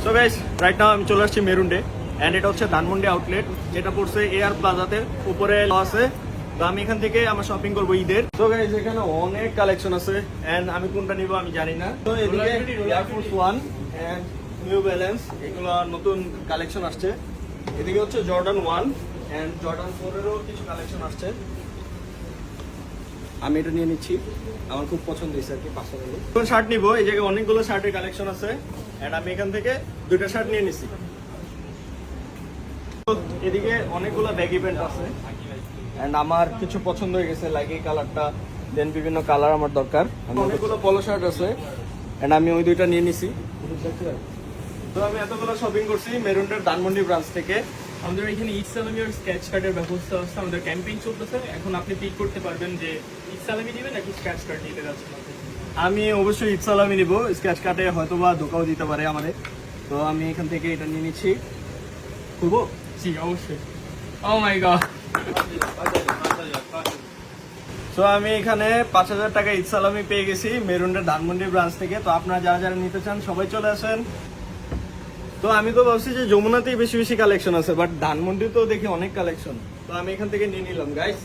So guys right now আমি চলে আসছি মেরুন্ডে এন্ড এটা হচ্ছে ধানমন্ডি আউটলেট, যেটা পড়ছে এআর প্লাজাতে উপরে আছে। তো আমি এখান থেকে আমার শপিং করবো ঈদের। তো গাইস এখানে অনেক কালেকশন আছে এন্ড আমি কোনটা নিব আমি জানি না। তো এদিকে এয়ারফোর্স 1 এন্ড নিউ ব্যালেন্স এগুলো নতুন কালেকশন আসছে। এদিকে হচ্ছে জর্ডান 1 এন্ড জর্ডান 4 এরও কিছু কালেকশন আসছে। আমি এটা নিয়ে নিচ্ছি, আমার খুব পছন্দ হয়েছে আর কি। 500 টাকা শার্ট নিবো, এই জায়গায় অনেকগুলো শার্টের কালেকশন আছে এন্ড আমি এখান থেকে দুইটা শার্ট নিয়ে নিচ্ছি। এদিকে অনেকগুলো ব্যাগি প্যান্ট আছে এন্ড আমার কিছু পছন্দ হয়ে গেছে, লাইক এই কালারটা, দেন বিভিন্ন কালার আমার দরকার। অনেকগুলো পলো শার্ট আছে এন্ড আমি ওই দুইটা নিয়ে নিছি। তো আমি এতগুলো শপিং করছি মেরুন্ডের ধানমন্ডি ব্রাঞ্চ থেকে। আমাদের এখানে ঈদ সালামি আর স্ক্র্যাচ কার্ডের ব্যবস্থা আছে, আমাদের ক্যাম্পেইন চলতেছে। এখন আপনি পিক করতে পারবেন যে ঈদ সালামি নেবেন নাকি স্ক্র্যাচ কার্ড নিতে যাচ্ছেন। আমি অবশ্যই ঈদ সালামি নিব, স্ক্র্যাচ কার্ডে হয়তো বা ধোকাও দিতে পারে আমাদের। তো আমি এখান থেকে এটা নিয়ে নিচ্ছি। খুলবো? জি অবশ্যই। ও মাই গড। তো আমি এখানে 5000 টাকা ঈদ সালামি পেয়ে গেছি মেরুন্ডের ধানমন্ডি ব্রাঞ্চ থেকে। তো আপনারা যারা যারা নিতে চান সবাই চলে আসেন। তো আমি তো ভাবছি যে যমুনাতেই বেশি বেশি কালেকশন আছে, বাট ধানমন্ডি তো দেখি অনেক কালেকশন। তো আমি এখান থেকে নিয়ে নিলাম গাইস।